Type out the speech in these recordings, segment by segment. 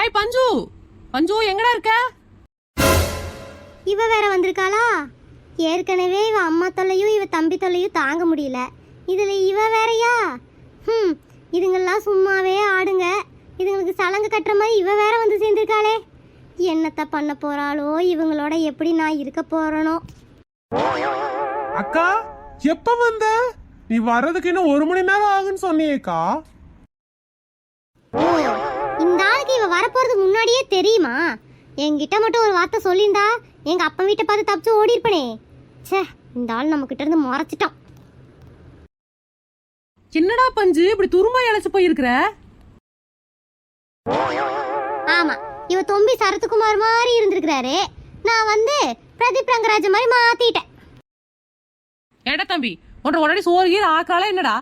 ஏய் பஞ்சு, பஞ்சு எங்கடா இருக்க? இவ வேற வந்திருக்காளா? ஏற்கனவே இவ அம்மா தொல்லையும் இவ தம்பி தொல்லையும் தாங்க முடியல, இதுல இவ வேறயா? இதுங்கெல்லாம் சும்மாவே ஆடுங்க, இதுங்களுக்கு சலங்கு கட்டுற மாதிரி இவ வேற வந்து சேர்ந்திருக்காளே. என்னத்த பண்ண போறாளோ, இவங்களோட எப்படி நான் இருக்க போறனோ. அக்கா எப்ப வந்த? நீ வர்றதுக்கு இன்னும் 1 மணி நேரம் ஆகுன்னு சொன்னியேக்கா. இந்த ஆளுக்கு இவ வரப்போறது முன்னாடியே தெரியுமா? என்கிட்ட மட்டும் ஒரு வார்த்தை சொல்லியிருந்தா எங்க அப்பா வீட்டை பார்த்து தப்பிச்சு ஓடி இருப்பனே. ச்சே, இந்த ஆள் நம்ம கிட்ட இருந்து மறைச்சிட்டான். என்னடா பஞ்சு இப்படி துரும்பா இழைச்சு போயிருக்கிற? ஆமா, இவ தொம்பி சரத்குமார் மாதிரி இருந்திருக்கிறாரு, நான் வந்து பிரதீப் ரங்கராஜ் மாதிரி மாத்திட்டேன். ஏடா தம்பி, உடனே சோறு கீரை ஆக்காளா என்னடா?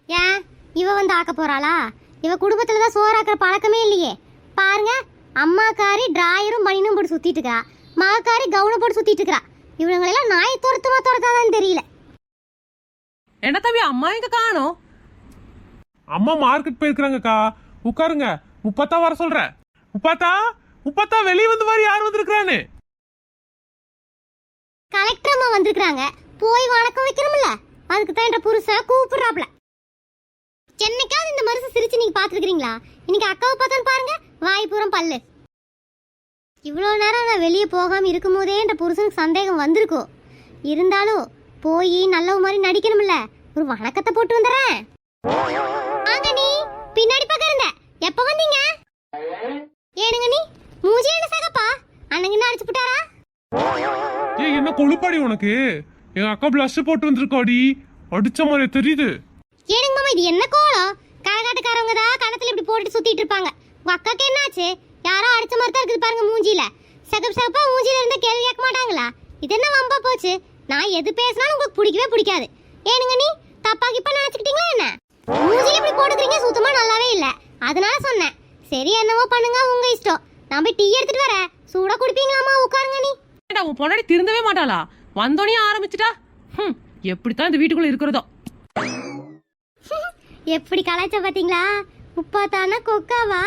ஏன் இவ வந்து ஆக்க போறாளா? இவ குடும்பத்துலதான் சோறாக்குற பழக்கமே இல்லையே. பாருங்க, அம்மாக்காரி டிராயரும் பனியனும் போட்டு சுத்திட்டு இருக்கா, மகக்காரி கவுனம் போட்டு சுத்திட்டு இருக்கா. இவங்களெல்லாம் நாய் துரத்தாதான் தெரியல. என்ன தம்பி, அம்மா எங்க காணோம்? அம்மா மார்க்கெட் போயிருக்காங்கக்கா. உட்காருங்க, முப்பத்தா வர சொல்ற. முப்பத்தா வெளியே வந்து மாதிரி யார் வந்திருக்கான்னு? கலெக்டர் அம்மா வந்திருக்காங்க, போய் வணக்கம் வைக்கிறோம்ல, அதுக்கு தான் என்ற புருஷன் கூப்பிடுறாப்ல. என்னைக்காவது இந்த மனுஷன் சிரிச்சு நீங்க பாத்துருக்கீங்களா? இன்னைக்கு அக்காவை பார்த்தான்னு பாருங்க, வாய் பூரம் பல்லு. இவ்வளவு நேரம் நான் வெளியே போகாம இருக்கும் போதே என்ற புருஷனுக்கு சந்தேகம் வந்திருக்கும். இருந்தாலும் போய் நல்ல மாதிரி நடிக்கணும்ல, ஒரு வணக்கத்தை போட்டு வந்துடுறேன். வாங்க, நீ பின்னாடி பக்கம் இருந்த, எப்ப வந்தீங்க? ஏனுங்க நீ மூஞ்சி என்ன சகப்பா? அண்ணங்க என்ன அடிச்சு போட்டாரா? ஏய், என்ன கொழுப்பாடி உனக்கு? எங்க அக்கா பிளஷ் போட்டு வந்திருக்காடி, அடிச்ச மாதிரி தெரியுது. ஏனுங்க மாமா, இது என்ன கோலம்? கரகாட்டுக்காரவங்க தான் கணத்துல இப்படி போட்டு சுத்திட்டு இருப்பாங்க. உங்க அக்காக்கு என்னாச்சு? யாரோ அடிச்ச மாதிரி தான் இருக்குது பாருங்க மூஞ்சில. சகப்பா மூஞ்சில இருந்த கேள்வி கேட்க மாட்டாங்களா? இது என்ன வம்பா போச்சு? நான் எது பேசினாலும் உங்களுக்கு பிடிக்கவே பிடிக்காது. ஏனுங்க நீ தப்பா கிப்பா நினைச்சுக்கிட்டீங்களா என்ன? மூஞ்சில இப்படி போட்டுக்கிறீங்க, சுத்தமா நல்லாவே இல்ல, அதனால சொன்னேன். சரி, என்னவோ பண்ணுங்க, உங்க இஷ்டம். நான் போய் டீ எடுத்துட்டு வரேன், சூடா குடிப்பீங்களாமா? உட்காருங்க. நீ உன் பொண்டாடி திருந்தவே மாட்டாளா? வந்தோடனே ஆரம்பிச்சுட்டா. எப்படித்தான் இந்த வீட்டுக்குள்ள இருக்கிறதோ. எப்படி கலாய்ச்ச பாத்தீங்களா? முப்பாத்தான கொக்காவா?